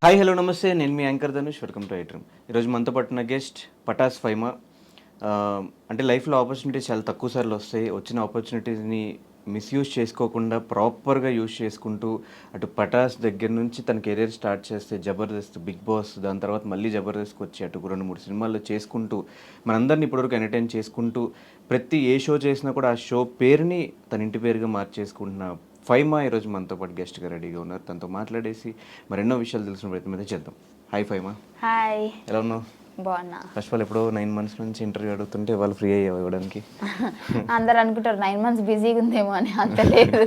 Hi hello నమస్తే, నేను మీ యాంకర్ ధనుష్. వెల్కమ్ టు ఐట్రమ్. ఈరోజు మనతో పట్టిన గెస్ట్ పటాస్ ఫైమా. అంటే లైఫ్లో ఆపర్చునిటీస్ చాలా తక్కువ సార్లు వస్తాయి. వచ్చిన ఆపర్చునిటీస్ని మిస్యూజ్ చేసుకోకుండా ప్రాపర్గా యూజ్ చేసుకుంటూ అటు పటాస్ దగ్గర నుంచి తన కెరీర్ స్టార్ట్ చేస్తే జబర్దస్త్, బిగ్ బాస్, దాని తర్వాత మళ్ళీ జబర్దస్త్కి వచ్చి అటు 2-3 సినిమాల్లో చేసుకుంటూ మనందరినీ ఇప్పటివరకు ఎంటర్టైన్ చేసుకుంటూ ప్రతి ఏ షో చేసినా కూడా ఆ షో పేరుని తన ఇంటి పేరుగా మార్చేసుకుంటున్న ఫైమా ఈరోజు మనతో పాటు గెస్ట్గా రెడీగా ఉన్నారు. తనతో మాట్లాడేసి మరెన్నో విషయాలు తెలిసిన ప్రయత్నం అయితే చేద్దాం. హాయ్ ఫైమా. హాయ్. ఎలా ఉన్నావు? బాగున్నా. ఫస్ట్ ఆఫ్ ఆల్ ఎప్పుడో 9 months నుంచి ఇంటర్వ్యూ అడుగుతుంటే వాళ్ళు ఫ్రీ అయ్యావు ఇవ్వడానికి. అందరు అనుకుంటారు 9 months బిజీగా ఉందేమో అని. అంత లేదు,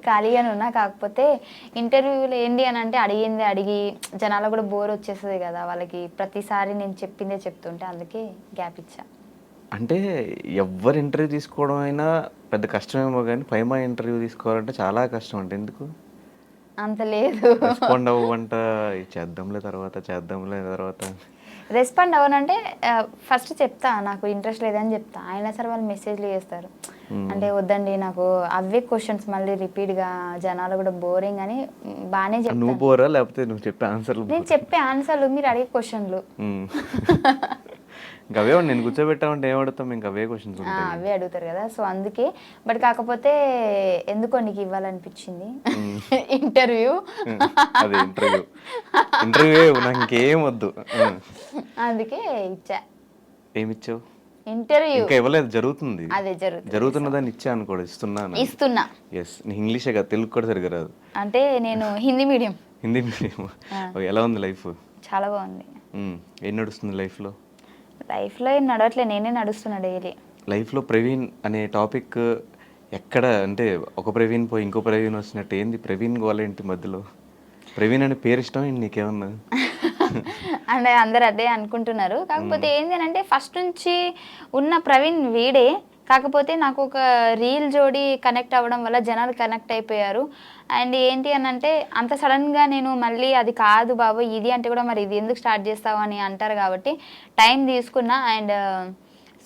ఖాళీగానే ఉన్నా. కాకపోతే ఇంటర్వ్యూలో ఏంటి అని అంటే అడిగి జనాలు కూడా బోర్ వచ్చేస్తుంది కదా వాళ్ళకి, ప్రతిసారి నేను చెప్పిందే చెప్తుంటే అందుకే గ్యాప్ ఇచ్చా. అంటే ఎవరు ఇంటర్వ్యూ తీసుకోవడం అయినా పెద్ద కష్టమేమో కానీ ఫైమా ఇంటర్వ్యూ తీసుకోవాలంటే చాలా కష్టం. అంటే ఎందుకు అంత లేదు, రెస్పాండ్ అవ్వంట, చేద్దాంలే తర్వాత రెస్పాండ్ అవ్వనంటే ఫస్ట్ చెప్తా నాకు ఇంట్రెస్ట్ లేదని చెప్తా. అయినా సరే వాళ్ళు మెసేజ్లు చేస్తారు, అంటే వద్దండి నాకు అవే క్వశ్చన్స్ మళ్ళీ రిపీట్గా, జనాలు కూడా బోరింగ్ అని బాగానే చెప్తాను. నువ్వు బోరా లేకపోతే నువ్వు చెప్పే ఆన్సర్లు? నేను చెప్పే ఆన్సర్లు, మీరు అడిగే క్వశ్చన్లు ఇంకా అవే నేను కూర్చోబెట్టామంటే ఏం అడుగుతాం, ఇంకా అవే క్వశ్చన్స్ ఉంటాయి. అవే అడుగుతారు కదా, సో అందుకే. బట్ కాకపోతే ఎందుకో నీకు ఇవ్వాలనిపించింది ఇంటర్వ్యూ. అదే ఇంటర్వ్యూ నాకు ఇంకేం వద్దు, అందుకే ఇచ్చా. ఏమిచ్చావు? ఇంటర్వ్యూ ఇంకా ఇవ్వలేదు, జరుగుతుంది. అదే జరుగుతున్నదాన్ని ఇచ్చా అనుకోడు, ఇస్తున్నా. ఎస్, నీ ఇంగ్లీషే కదా, తెలుగు కూడా సరిగ్గా రాదు. అంటే నేను హిందీ మీడియం. ఎలా ఉంది లైఫ్? చాలా బాగుంది. ఏం నడుస్తుంది లైఫ్లో? లైఫ్లో ఏం నడవట్లే, నేనే నడుస్తున్నా డైలీ. లైఫ్లో ప్రవీణ్ అనే టాపిక్ ఎక్కడ, అంటే ఒక ప్రవీణ్ పోయి ఇంకో ప్రవీణ్ వచ్చినట్టు ఏంది ప్రవీణ్ గోలేంటి మధ్యలో? ప్రవీణ్ అనే పేరు ఇష్టం ఏంటి నీకేమన్నా? అంటే అందరు అదే అనుకుంటున్నారు. కాకపోతే ఏంటి అని అంటే ఫస్ట్ నుంచి ఉన్న ప్రవీణ్ వీడే. కాకపోతే నాకు ఒక రీల్ జోడి కనెక్ట్ అవ్వడం వల్ల జనాలు కనెక్ట్ అయిపోయారు. అండ్ ఏంటి అని అంటే అంత సడన్గా నేను మళ్ళీ అది కాదు బాబు ఇది అంటే కూడా మరి ఇది ఎందుకు స్టార్ట్ చేస్తావు అని అంటారు కాబట్టి టైం తీసుకున్నా. అండ్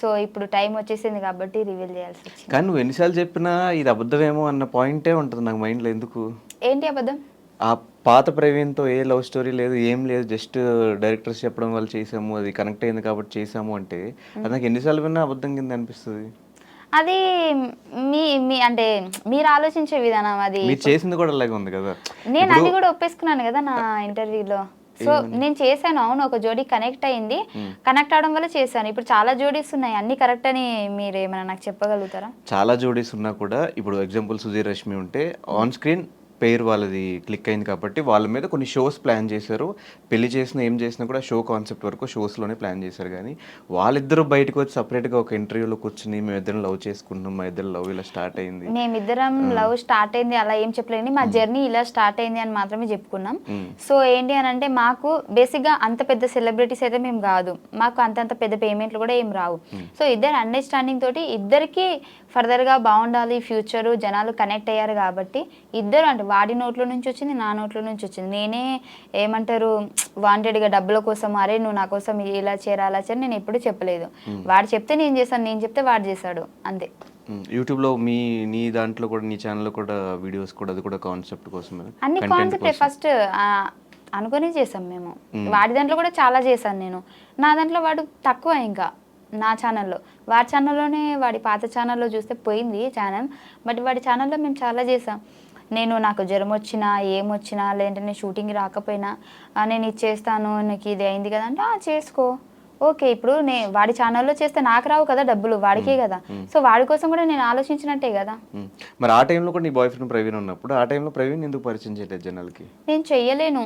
సో ఇప్పుడు టైం వచ్చేసింది కాబట్టి రివీల్ చేయాల్సి వచ్చింది. కానీ నువ్వు ఎన్నిసార్లు చెప్పినా ఇది అబద్ధమేమో అన్న పాయింటే ఉంటుంది నాకు మైండ్లో. ఎందుకు? ఏంటి అబద్ధం? ఆ పాత ప్రవీణ్తో ఏ లవ్ స్టోరీ లేదు, ఏం లేదు, జస్ట్ డైరెక్టర్స్ చెప్పడం వల్ల చేసాము, అది కనెక్ట్ అయింది కాబట్టి చేసాము అంటే అది నాకు ఎన్నిసార్లు విన్నా అబద్ధం కింద అనిపిస్తుంది. అది మీ అంటే మీరు ఆలోచించే విధానం. అది మీరు చేసింది కూడా అలాగే ఉంది కదా. నేను అది కూడా ఒప్పేసుకున్నాను కదా నా ఇంటర్వ్యూలో. సో నేను చేశాను, అవును, ఒక జోడీ కనెక్ట్ అయింది, కనెక్ట్ అవడం వల్ల చేశాను. ఇప్పుడు చాలా జోడీస్ ఉన్నాయి, అన్ని కరెక్ట్ అని మీరు ఏమైనా నాకు చెప్పగలుగుతారా? చాలా జోడీస్ ఉన్నా కూడా ఇప్పుడు ఎగ్జాంపుల్ సుధీర్ రష్మి ఉంటే ఆన్ స్క్రీన్ పేరు వాళ్ళది క్లిక్ అయింది కాబట్టి వాళ్ళ మీద కొన్ని షోస్ ప్లాన్ చేశారు. పెళ్లి చేసినా ఏం చేసినా కూడా షో కాన్సెప్ట్ వరకు షోస్లోనే ప్లాన్ చేశారు. కానీ వాళ్ళిద్దరూ బయటకు వచ్చి సపరేట్గా ఒక ఇంటర్వ్యూలో కూర్చుని మేమిద్దరం లవ్ చేసుకుంటున్నాం, మా ఇద్దరు లవ్ ఇలా స్టార్ట్ అయింది, మేమిద్దరం లవ్ స్టార్ట్ అయింది అలా ఏం చెప్పలేదు, మా జర్నీ ఇలా స్టార్ట్ అయింది అని మాత్రమే చెప్పుకున్నాం. సో ఏంటి అని అంటే మాకు బేసిక్గా అంత పెద్ద సెలబ్రిటీస్ అయితే మేము కాదు, మాకు అంతంత పెద్ద పేమెంట్లు కూడా ఏం రావు. సో ఇద్దరు అండర్స్టాండింగ్ తోటి ఇద్దరికి ఫర్దర్గా బాగుండాలి ఫ్యూచరు, జనాలు కనెక్ట్ అయ్యారు కాబట్టి ఇద్దరు, అంటే వాడి నోట్లో నుంచి వచ్చింది, నా నోట్లో నుంచి వచ్చింది. నేనే ఏమంటారు వాంటెడ్గా డబ్బుల కోసం అరే నువ్వు నా కోసం ఇలా చేయరా అలా చేయరా నేను ఎప్పుడు చెప్పలేదు. వాడు చెప్తే నేను చేశాను, నేను చెప్తే వాడు చేశాడు, అంతే. యూట్యూబ్లో నీ దాంట్లో కూడా, నీ ఛానల్లో కూడా వీడియోస్ కూడా అది కూడా కాన్సెప్ట్ కోసమే, అన్ని కాన్సెప్టే ఫస్ట్ అనుకుని చేసాం మేము. వాడి దాంట్లో కూడా చాలా చేశాను నేను, నా దాంట్లో వాడు తక్కువ. ఇంకా నా ఛానల్లో, వాడి ఛానల్లోనే, వాడి పాత ఛానల్లో చూస్తే పోయింది ఛానల్, బట్ వాడి ఛానల్లో మేము చాలా చేసాం. నేను నాకు జ్వరం వచ్చినా ఏమొచ్చినా లేదంటే షూటింగ్ రాకపోయినా నేను ఇది చేస్తాను, నీకు ఇది అయింది కదా అంటే చేసుకో, ఓకే. ఇప్పుడు వాడి ఛానల్లో చేస్తే నాకు రావు కదా డబ్బులు, వాడికే కదా. సో వాడి కోసం కూడా నేను ఆలోచించినట్టే కదా. మరి ఆ టైంలో కూడా నీ బాయ్ ఫ్రెండ్ ప్రవీణ్ ఉన్నప్పుడు ఆ టైంలో ప్రవీణ్ ఎందుకు పరిచయం చేయలేదు జనాలకి? నేను చెయ్యలేను,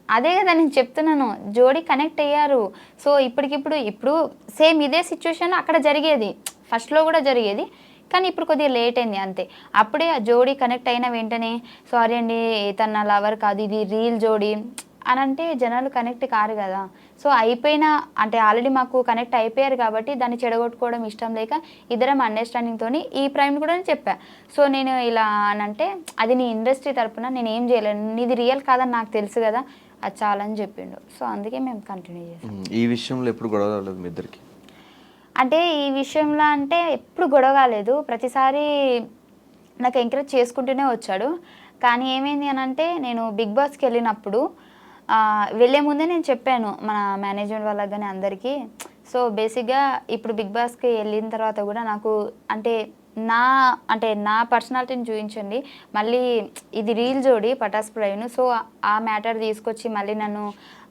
అదే కదా నేను చెప్తున్నాను. జోడీ కనెక్ట్ అయ్యారు. సో ఇప్పుడు సేమ్ ఇదే సిచ్యువేషన్ అక్కడ జరిగేది, ఫస్ట్లో కూడా జరిగేది, కానీ ఇప్పుడు కొద్దిగా లేట్ అయింది అంతే. అప్పుడే ఆ జోడీ కనెక్ట్ అయిన వెంటనే సారీ అండి తన నా లవర్ కాదు, ఇది రీల్ జోడీ అని అంటే జనాలు కనెక్ట్ కారు కదా. సో అయిపోయినా అంటే ఆల్రెడీ మాకు కనెక్ట్ అయిపోయారు కాబట్టి దాన్ని చెడగొట్టుకోవడం ఇష్టం లేక ఇద్దరం అండర్స్టాండింగ్తో ఈ ప్రైమ్ కూడా చెప్పా. సో నేను ఇలా అని అంటే అది నీ ఇండస్ట్రీ తరపున నేను ఏం చేయలేను, నీది రియల్ కాదని నాకు తెలుసు కదా, అది చాలని చెప్పిండు. సో అందుకే మేము కంటిన్యూ చేసాం. ఈ విషయంలో ఎప్పుడు గొడవ రాలేదు మీ ఇద్దరికి? అంటే ఈ విషయంలో అంటే ఎప్పుడు గొడవ కాలేదు, ప్రతిసారి నాకు ఎంకరేజ్ చేసుకుంటూనే వచ్చాడు. కానీ ఏమైంది అని అంటే నేను బిగ్ బాస్కి వెళ్ళినప్పుడు వెళ్ళే ముందే నేను చెప్పాను మన మేనేజ్మెంట్ వాళ్ళకి కానీ అందరికీ. సో బేసిక్గా ఇప్పుడు బిగ్ బాస్కి వెళ్ళిన తర్వాత కూడా నాకు నా పర్సనాలిటీని చూపించండి, మళ్ళీ ఇది రీల్ జోడి పటాస్ ప్రవీణ్, సో ఆ మ్యాటర్ తీసుకొచ్చి మళ్ళీ నన్ను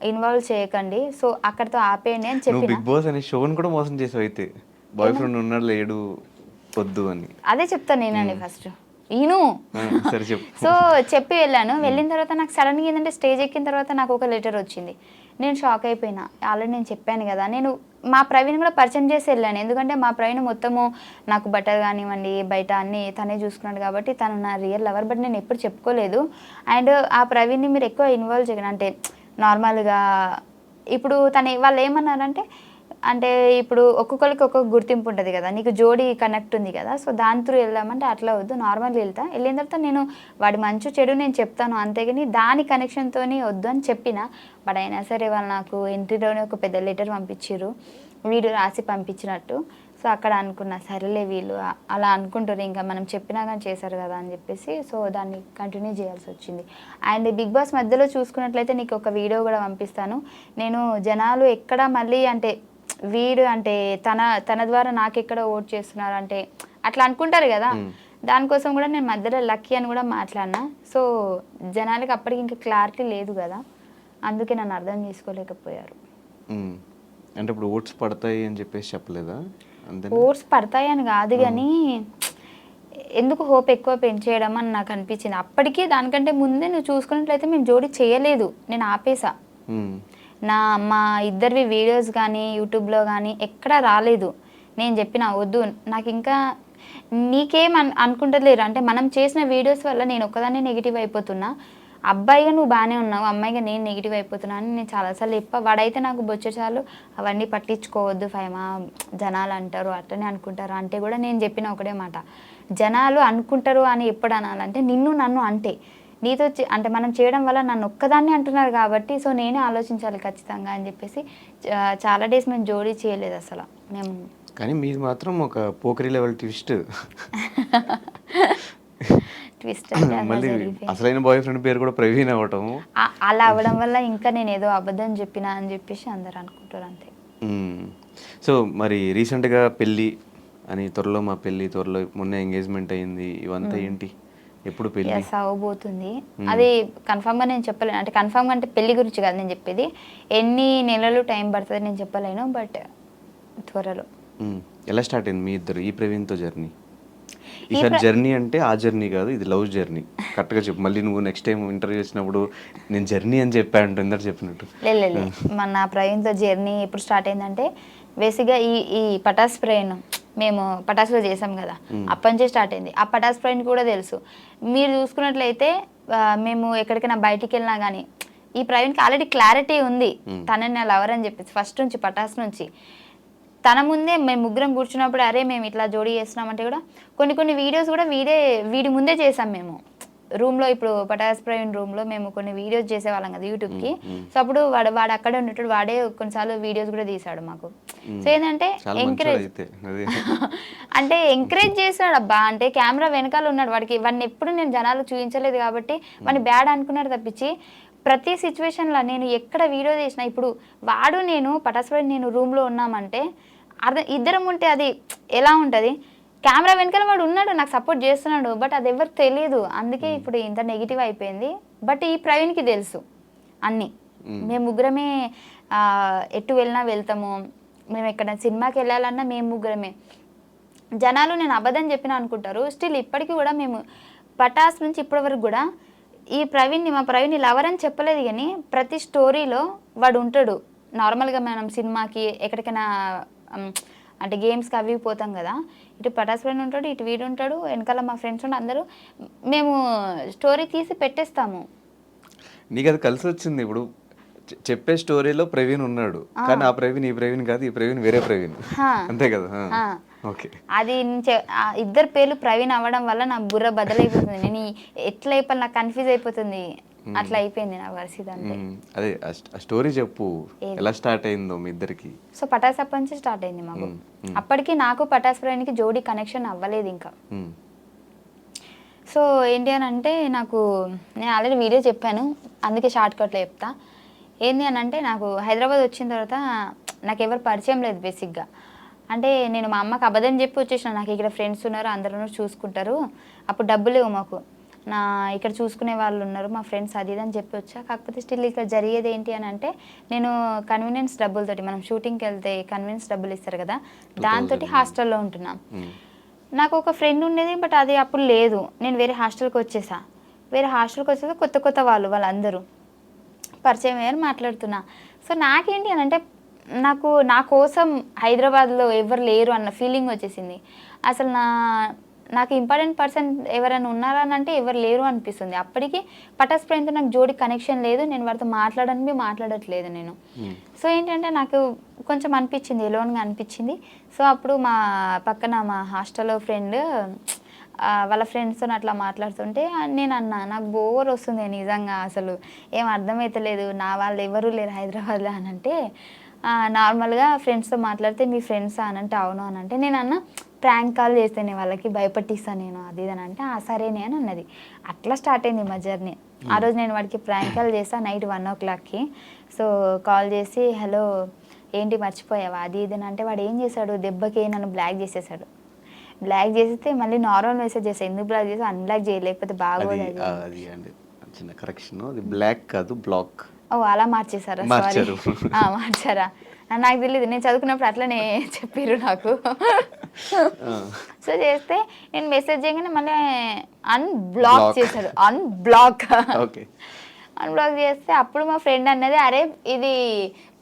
ఇన్వాల్వ్ చేయకండి, సో అక్కడితో ఆపేయండి అని చెప్పి బిగ్ బాస్ అనే షోని కూడా మోసం చేసావు అయితే, బాయ్ ఫ్రెండ్ ఉన్నాడు లేడు వద్దు అని. అదే చెప్తాను నేనండి ఫస్ట్ ఈను. సరే చెప్పు. సో చెప్పి వెళ్ళాను. వెళ్ళిన తర్వాత నాకు సడన్గా ఏంటంటే స్టేజ్ ఎక్కిన తర్వాత నాకు ఒక లెటర్ వచ్చింది. నేను షాక్ అయిపోయినా. ఆల్రెడీ నేను చెప్పాను కదా, నేను మా ప్రవీణ్ కూడా పరిచయం చేసి వెళ్ళాను. ఎందుకంటే మా ప్రవీణ్ మొత్తము నాకు బట్టలు కానివ్వండి బయట అన్నీ తనే చూసుకున్నాడు కాబట్టి తను నా రియల్ లవర్. బట్ నేను ఎప్పుడు చెప్పుకోలేదు. అండ్ ఆ ప్రవీణ్ని మీరు ఎక్కువ ఇన్వాల్వ్ చేయకండి, అంటే నార్మల్గా ఇప్పుడు వాళ్ళు ఏమన్నారంటే, అంటే ఇప్పుడు ఒక్కొక్కరికి ఒక్కొక్క గుర్తింపు ఉంటుంది కదా, నీకు జోడీ కనెక్ట్ ఉంది కదా, సో దాని త్రూ వెళ్దామంటే అట్లా వద్దు, నార్మల్గా వెళ్ళిన తర్వాత నేను వాడి మంచి చెడు నేను చెప్తాను, అంతేగాని దాని కనెక్షన్తో వద్దు అని చెప్పిన. బట్ అయినా సరే వాళ్ళు నాకు ఎంట్రీలోనే ఒక పెద్ద లెటర్ పంపించారు, వీడియో రాసి పంపించినట్టు. సో అక్కడ అనుకున్నా సరేలే వీళ్ళు అలా అనుకుంటారు, ఇంకా మనం చెప్పినా కానీ చేశారు కదా అని చెప్పేసి సో దాన్ని కంటిన్యూ చేయాల్సి వచ్చింది. అండ్ బిగ్ బాస్ మధ్యలో చూసుకున్నట్లయితే నీకు ఒక వీడియో కూడా పంపిస్తాను. నేను జనాలు ఎక్కడ మళ్ళీ అంటే వీడు అంటే తన ద్వారా నాకెక్కడ ఓట్ చేస్తున్నారు అంటే అట్లా అనుకుంటారు కదా, దానికోసం కూడా నేను మధ్యలో లక్కీ అని కూడా మాట్లాడినా. సో జనాలకి అప్పటికి ఇంకా క్లారిటీ లేదు కదా, అందుకే నన్ను అర్థం చేసుకోలేకపోయారు. అంటే ఇప్పుడు ఓట్స్ పడతాయి అని చెప్పేసి చెప్పలేదా? ఓట్స్ పడతాయి అని కాదు కానీ ఎందుకు హోప్ ఎక్కువ పెంచేయడం అని నాకు అనిపించింది. అప్పటికీ దానికంటే ముందే నువ్వు చూసుకున్నట్లయితే మేము జోడీ చేయలేదు, నేను ఆపేసా. మా ఇద్దరివి వీడియోస్ కానీ యూట్యూబ్లో కానీ ఎక్కడా రాలేదు. నేను చెప్పిన వద్దు, నాకు ఇంకా నీకేం అనుకుంటలేరు అంటే మనం చేసిన వీడియోస్ వల్ల నేను ఒక్కదాన్ని నెగిటివ్ అయిపోతున్నా, అబ్బాయిగా నువ్వు బాగానే ఉన్నావు, అమ్మాయిగా నేను నెగిటివ్ అయిపోతున్నా అని నేను చాలాసార్లు వాడైతే నాకు బొచ్చచాలు అవన్నీ పట్టించుకోవద్దు ఫైమా, జనాలు అంటారు అట్లనే అనుకుంటారు అంటే కూడా నేను చెప్పిన ఒకటే మాట, జనాలు అనుకుంటారు అని ఎప్పుడు అనాలంటే నన్ను అంటే నీతో అంటే మనం చేయడం వల్ల నన్ను ఒక్కదాన్ని అంటున్నారు కాబట్టి సో నేనే ఆలోచించాలి ఖచ్చితంగా అని చెప్పేసి చాలా డేస్ మేము జోడీ చేయలేదు అసలు మేము. కానీ మీది మాత్రం ఒక పోకరీ లెవెల్ ట్విస్ట్. మళ్ళీ అసలైన బాయ్ ఫ్రెండ్ పేరు కూడా ప్రవీణ్ అవ్వటం, అలా అవ్వడం వల్ల ఇంకా నేను ఏదో అబద్ధం చెప్పినా అని చెప్పేసి అందరు అనుకుంటారు అంతే. సో మరి రీసెంట్గా పెళ్ళి అని, త్వరలో మా పెళ్ళి, త్వరలో మొన్న ఎంగేజ్మెంట్ అయింది, ఇవంతా ఏంటి, ఎప్పుడు పెళ్ళి అవబోతుంది? అది కన్ఫామ్గా నేను చెప్పలేను, అంటే కన్ఫామ్గా అంటే పెళ్లి గురించి కాదు నేను చెప్పేది, ఎన్ని నెలలు టైం పడుతుంది నేను చెప్పలేను, బట్ త్వరలో. ఎలా స్టార్ట్ అయింది మీ ఇద్దరు ఈ ప్రవీణ్తో జర్నీ? ఈసారి జర్నీ అంటే ఆ జర్నీ కాదు, ఇది లవ్ జర్నీ, కరెక్ట్గా చెప్పు. మళ్ళీ నువ్వు నెక్స్ట్ టైం ఇంటర్వ్యూ చేసినప్పుడు నేను జర్నీ అని చెప్పాను ఇందరు చెప్పినట్టు. లేదు మన ప్రవీణ్తో జర్నీ ఎప్పుడు స్టార్ట్ అయిందంటే బేసిక్గా ఈ పటాస్ ప్రవీణ్ మేము పటాస్లో చేసాం కదా, అప్పటి నుంచే స్టార్ట్ అయింది. ఆ పటాస్ ప్రవీణ్ కూడా తెలుసు. మీరు చూసుకున్నట్లయితే మేము ఎక్కడికైనా బయటికి వెళ్ళినా కానీ ఈ ప్రవీణ్కి ఆల్రెడీ క్లారిటీ ఉంది తనని నా లవర్ అని చెప్పేసి ఫస్ట్ నుంచి పటాస్ నుంచి. తన ముందే మేము ముగ్గురం కూర్చున్నప్పుడు అరే మేము ఇట్లా జోడీ చేస్తున్నామంటే కూడా కొన్ని వీడియోస్ కూడా వీడి ముందే చేసాం మేము రూమ్లో. ఇప్పుడు పటాస్ ప్రవీణ్ రూమ్లో మేము కొన్ని వీడియోస్ చేసేవాళ్ళం కదా యూట్యూబ్కి. సో అప్పుడు వాడు అక్కడే ఉండేటప్పుడు వాడే కొన్నిసార్లు వీడియోస్ కూడా తీసాడు మాకు. సో ఏంటంటే ఎంకరేజ్ చేశాడు అబ్బా, అంటే కెమెరా వెనకాల ఉన్నాడు, వాడిని ఎప్పుడు నేను జనాలు చూపించలేదు కాబట్టి వాడిని బ్యాడ్ అనుకున్నాడు తప్పించి ప్రతి సిచ్యువేషన్లో నేను ఎక్కడ వీడియో చేసినా ఇప్పుడు వాడు నేను పటాస్ ప్రవీణ్ నేను రూమ్లో ఉన్నామంటే ఇద్దరం ఉంటే అది ఎలా ఉంటుంది, కెమెరా వెనకాల వాడు ఉన్నాడు నాకు సపోర్ట్ చేస్తున్నాడు, బట్ అది ఎవరికి తెలియదు. అందుకే ఇప్పుడు ఇంత నెగిటివ్ అయిపోయింది. బట్ ఈ ప్రవీణ్కి తెలుసు అన్నీ, మేము ముగ్గురమే ఎటు వెళ్ళినా వెళ్తాము, మేము ఎక్కడ సినిమాకి వెళ్ళాలన్నా మేము ముగ్గురమే. జనాలు నేను అబద్ధం చెప్పినా అనుకుంటారు, స్టిల్ ఇప్పటికీ కూడా మేము పటాస్ నుంచి ఇప్పటి వరకు కూడా మా ప్రవీణ్ని లవర్ అని చెప్పలేదు, కానీ ప్రతి స్టోరీలో వాడు ఉంటాడు. నార్మల్గా మనం సినిమాకి ఎక్కడికైనా అంటే గేమ్స్కి అవి పోతాం కదా, ఇటు పటాస్ ప్రవీణ్ ఉంటాడు, ఇటు వీడు ఉంటాడు, వెనకాల మా ఫ్రెండ్స్ ఉంటాడు, అందరూ మేము స్టోరీ తీసి పెట్టేస్తాము. నీకు అది కలిసి వచ్చింది. ఇప్పుడు చెప్పే స్టోరీలో ప్రవీణ్ ఉన్నాడు, కానీ ఆ ప్రవీణ్ ఈ ప్రవీణ్ కాదు, ఈ ప్రవీణ్ వేరే ప్రవీణ్, అంతే కదా? ఓకే, అది ఇద్దరు పేర్లు ప్రవీణ్ అవ్వడం వల్ల నా బుర్ర బదలైపోతుంది, నేను ఎట్లా అయిపోయి నాకు కన్ఫ్యూజ్ అయిపోతుంది, అట్లా అయిపోయింది నా పరిస్థితి అంతే. అదే ఆ స్టోరీ చెప్పు, ఎలా స్టార్ట్ అయిందో మీ ఇద్దరికి? సో పటాస్ అప్పటి నుంచి స్టార్ట్ అయింది మాకు. అప్పటికి నాకు పటాస్ ప్రవీణ్కి జోడీ కనెక్షన్ అవ్వలేదు ఇంకా. సో ఏంటి అని అంటే నాకు నేను ఆల్రెడీ వీడియో చెప్పాను, అందుకే షార్ట్ కట్లో చెప్తా. ఏంది అని అంటే నాకు హైదరాబాద్ వచ్చిన తర్వాత నాకు ఎవరు పరిచయం లేదు బేసిక్గా. అంటే నేను మా అమ్మకి అబద్ధం చెప్పి వచ్చేసిన, నాకు ఇక్కడ ఫ్రెండ్స్ ఉన్నారు, అందరూ చూసుకుంటారు, అప్పుడు డబ్బులు లేవు మాకు, ఇక్కడ చూసుకునే వాళ్ళు ఉన్నారు మా ఫ్రెండ్స్, అది ఇది అని చెప్పి వచ్చా. కాకపోతే స్టిల్ ఇక్కడ జరిగేది ఏంటి అని అంటే, నేను కన్వీనియన్స్ డబ్బులతోటి, మనం షూటింగ్కి వెళ్తే కన్వీనియన్స్ డబ్బులు ఇస్తారు కదా, దాంతో హాస్టల్లో ఉంటున్నా. నాకు ఒక ఫ్రెండ్ ఉండేది, బట్ అది అప్పుడు లేదు. నేను వేరే హాస్టల్కి వచ్చేసా. వేరే హాస్టల్కి వచ్చేసి కొత్త కొత్త వాళ్ళందరూ పరిచయం అయ్యారు, మాట్లాడుతున్నా. సో నాకేంటి అని అంటే, నా కోసం హైదరాబాద్లో ఎవరు లేరు అన్న ఫీలింగ్ వచ్చేసింది. అసలు నాకు ఇంపార్టెంట్ పర్సన్ ఎవరైనా ఉన్నారా అని అంటే ఎవరు లేరు అనిపిస్తుంది. అప్పటికి పటాస్ ఫ్రెండ్తో నాకు జోడి కనెక్షన్ లేదు, నేను వారితో మాట్లాడట్లేదు నేను. సో ఏంటంటే నాకు కొంచెం అనిపించింది, ఎలోన్గా అనిపించింది. సో అప్పుడు మా పక్కన మా హాస్టల్లో ఫ్రెండ్ వాళ్ళ ఫ్రెండ్స్తో అట్లా మాట్లాడుతుంటే నేను అన్నా, నాకు బోర్ వస్తుంది నిజంగా, అసలు ఏం అర్థమవుతలేదు, నా వాళ్ళు ఎవరు లేరు హైదరాబాద్లో అని అంటే, నార్మల్గా ఫ్రెండ్స్తో మాట్లాడితే మీ ఫ్రెండ్సా అని అంటే అవును అని అంటే, నేను అన్న ప్రాంక్ కాల్ చేస్తేనే వాళ్ళకి భయపట్టిస్తాను నేను, అది ఇది అని అంటే సరేనే అని అన్నది. అట్లా స్టార్ట్ అయింది మా జర్నీ. ఆ రోజు నేను వాడికి ప్రాంక్ కాల్ చేస్తాను నైట్ 1 o'clockకి. సో కాల్ చేసి హలో ఏంటి మర్చిపోయావా అది ఇది అని అంటే, వాడు ఏం చేశాడు, దెబ్బకి నన్ను బ్లాక్ చేసేసాడు. బ్లాక్ చేస్తే మళ్ళీ నార్మల్ మెసేజ్ చేస్తాను, ఎందుకు బ్లాక్ చేసి అన్బ్లాక్ చేయలేకపోతే బాగోదు అది అండి. చిన్న కరెక్షన్, అది బ్లాక్ కాదు బ్లాక్. ఓ అలా మార్చేసారా? సారీ మార్చారా, నాకు తెలియదు, నేను చదువుకున్నప్పుడు అట్లనే చెప్పారు నాకు. సో చేస్తే నేను మెసేజ్ చేయగానే మళ్ళీ అన్బ్లాక్ చేశాడు. అన్బ్లాక్ చేస్తే అప్పుడు మా ఫ్రెండ్ అన్నది, అరే ఇది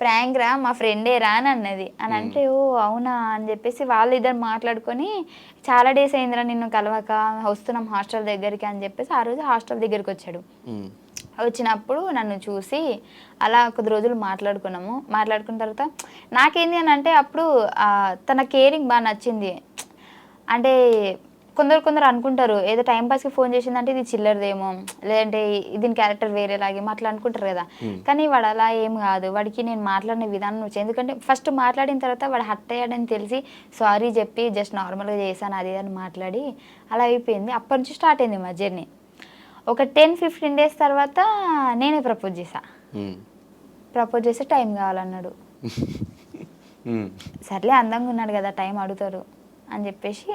ప్రాంక్ రా, మా ఫ్రెండే రా అని అన్నది. అని అంటే ఓ అవునా అని చెప్పేసి వాళ్ళు ఇద్దరు మాట్లాడుకొని, చాలా డేస్ అయిందిరా నిన్ను కలవక, వస్తున్నాం హాస్టల్ దగ్గరికి అని చెప్పేసి ఆ రోజు హాస్టల్ దగ్గరికి వచ్చాడు. వచ్చినప్పుడు నన్ను చూసి అలా కొద్ది రోజులు మాట్లాడుకున్న తర్వాత నాకేంది అని అంటే, అప్పుడు తన కేరింగ్ బాగా నచ్చింది. అంటే కొందరు అనుకుంటారు ఏదో టైంపాస్కి ఫోన్ చేసిందంటే ఇది చిల్లరదేమో, లేదంటే దీని క్యారెక్టర్ వేరేలాగేమో అట్లా అనుకుంటారు కదా. కానీ వాడు అలా ఏం కాదు, వాడికి నేను మాట్లాడిన విధానం వచ్చి, ఎందుకంటే ఫస్ట్ మాట్లాడిన తర్వాత వాడు హర్ట్ అయ్యాడని తెలిసి సారీ చెప్పి జస్ట్ నార్మల్గా చేశాను అది అని మాట్లాడి అలా అయిపోయింది. అప్పటి నుంచి స్టార్ట్ అయింది మా జర్నీ. ఒక 10-15 days తర్వాత నేనే ప్రపోజ్ చేస్తే టైం కావాలన్నాడు. సర్లే అందంగా ఉన్నాడు కదా, టైం అడుగుతారు అని చెప్పేసి,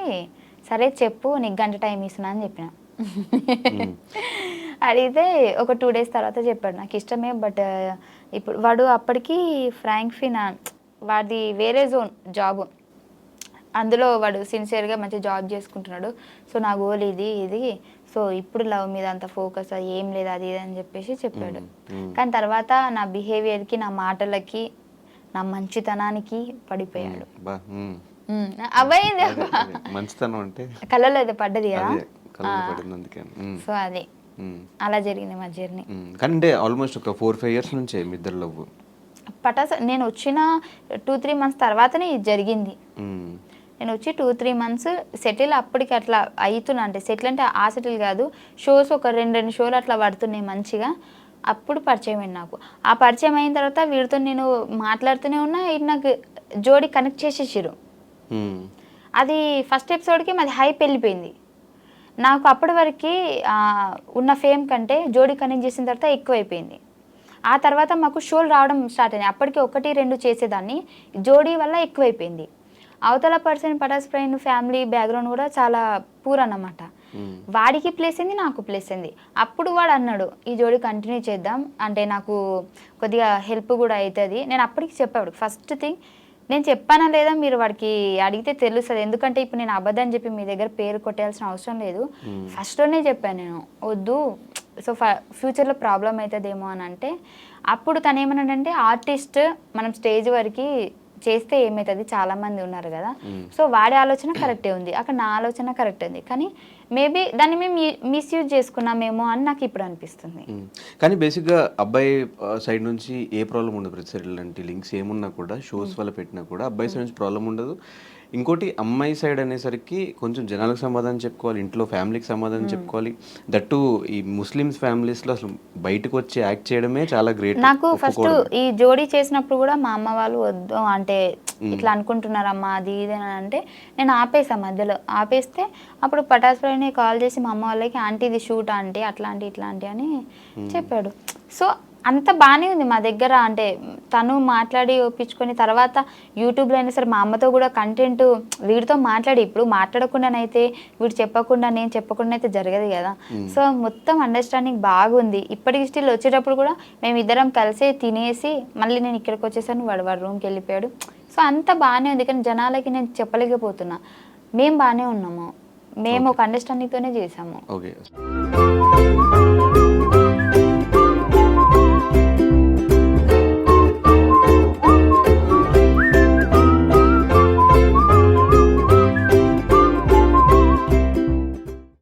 సరే చెప్పు నీకు గంట టైం ఇస్తున్నా అని చెప్పిన. అడిగితే ఒక 2 days తర్వాత చెప్పాడు నాకు ఇష్టమే, బట్ ఇప్పుడు వాడు అప్పటికి ఫ్రాంక్ ఫినాన్స్ వాడి వేరే జోన్ జాబ్, అందులో వాడు సిన్సియర్గా మంచి జాబ్ చేసుకుంటున్నాడు. సో నా గోల్ ఇది, సో ఇప్పుడు లవ్ మీద అంత ఫోకస్ ఏం లేదు అది ఇది అని చెప్పేసి చెప్పాడు. కానీ తర్వాత నా బిహేవియర్కి, నా మాటలకి, నా మంచితనానికి పడిపోయాడు. అబ్బాయింది మంచితనం అంటే కళ్ళలో అయితే పడ్డది కదా, సో అది అలా జరిగింది మా జర్నీ. కానీ ఆల్మోస్ట్ ఒక 4-5 years నుంచే మీ ఇద్దరు లవ్. పటాస్ నేను వచ్చిన 2-3 months తర్వాతనే ఇది జరిగింది. నేను వచ్చి 2-3 months సెటిల్ అప్పటికి అట్లా అవుతున్నా, అంటే సెటిల్ అంటే ఆ సెటిల్ కాదు, షోస్ ఒక 2 షోలు అట్లా పడుతున్నాయి మంచిగా. అప్పుడు పరిచయం అయింది నాకు. ఆ పరిచయం అయిన తర్వాత వీడితో నేను మాట్లాడుతూనే ఉన్నా, ఇది నాకు జోడి కనెక్ట్ చేసేసారు. అది ఫస్ట్ ఎపిసోడ్కి మాది హైప్ వెళ్ళిపోయింది. నాకు అప్పటి వరకు ఉన్న ఫేమ్ కంటే జోడి కనెక్ట్ చేసిన తర్వాత ఎక్కువైపోయింది. ఆ తర్వాత మాకు షోలు రావడం స్టార్ట్ అయినాయి. అప్పటికి 1-2 చేసేదాన్ని, జోడీ వల్ల ఎక్కువైపోయింది. అవతల పర్సన్ పటాస్ ఫ్రెండ్ ఫ్యామిలీ బ్యాక్గ్రౌండ్ కూడా చాలా పూర్ అన్నమాట. వాడికి ప్లేస్ అయింది, నాకు ప్లేస్ అయింది. అప్పుడు వాడు అన్నాడు ఈ జోడి కంటిన్యూ చేద్దాం, అంటే నాకు కొద్దిగా హెల్ప్ కూడా అవుతుంది. నేను అప్పటికి చెప్పాడు, ఫస్ట్ థింగ్ నేను చెప్పానా లేదా మీరు వాడికి అడిగితే తెలుస్తుంది, ఎందుకంటే ఇప్పుడు నేను అబద్ధం చెప్పి మీ దగ్గర పేరు కొట్టేయాల్సిన అవసరం లేదు. ఫస్ట్లోనే చెప్పాను నేను వద్దు, సో ఫ్యూచర్లో ప్రాబ్లం అవుతుందేమో అని అంటే, అప్పుడు తను ఏమన్నాడంటే ఆర్టిస్ట్ మనం స్టేజ్ వరకు చేస్తే ఏమవుతుంది, చాలామంది ఉన్నారు కదా, సో వాడి ఆలోచన కరెక్టే ఉంది, అక్కడ నా ఆలోచన కరెక్ట్ ఉంది, కానీ మేబీ దాన్ని మేము మిస్యూజ్ చేసుకున్నామేమో అని నాకు ఇప్పుడు అనిపిస్తుంది. కానీ బేసిక్గా అబ్బాయి సైడ్ నుంచి ఏ ప్రాబ్లం ఉండదు, ప్రతి ఇలాంటి లింక్స్ ఏమున్నా కూడా షోస్ వల్ల పెట్టినా కూడా అబ్బాయి సైడ్ నుంచి ప్రాబ్లం ఉండదు. ఇంకోటి అమ్మాయి సైడ్ అనేసరికి కొంచెం జనాలకు సమాధానం చెప్పుకోవాలి, ఇంట్లో ఫ్యామిలీకి సమాధానం చెప్పుకోవాలి. దట్టు ఈ ముస్లిమ్స్ ఫ్యామిలీస్లో అసలు బయటకు వచ్చి యాక్ట్ చేయడమే చాలా గ్రేట్. నాకు ఫస్ట్ ఈ జోడీ చేసినప్పుడు కూడా మా అమ్మ వాళ్ళు వద్దు అంటే ఇట్లా అనుకుంటున్నారమ్మా అది ఇది అని అంటే, నేను ఆపేసా మధ్యలో. ఆపేస్తే అప్పుడు పటాస్ కాల్ చేసి మా అమ్మ వాళ్ళకి ఆంటీ ఇది షూట్ ఆంటీ అట్లాంటి ఇట్లాంటి అని చెప్పాడు. సో అంత బాగానే ఉంది మా దగ్గర. అంటే తను మాట్లాడి ఒప్పించుకొని తర్వాత యూట్యూబ్లో అయినా సరే మా అమ్మతో కూడా కంటెంట్ వీడితో మాట్లాడి, ఇప్పుడు మాట్లాడకుండానైతే వీడు చెప్పకుండా నేను చెప్పకుండా అయితే జరగదు కదా. సో మొత్తం అండర్స్టాండింగ్ బాగుంది. ఇప్పటికి స్టిల్ వచ్చేటప్పుడు కూడా మేము ఇద్దరం కలిసి తినేసి మళ్ళీ నేను ఇక్కడికి వచ్చేసాను, వాడు రూమ్కి వెళ్ళిపోయాడు. సో అంత బాగానే ఉంది. కానీ జనాలకి నేను చెప్పలేకపోతున్నా, మేము బాగానే ఉన్నాము, మేము ఒక అండర్స్టాండింగ్తోనే చేసాము. ఓకే.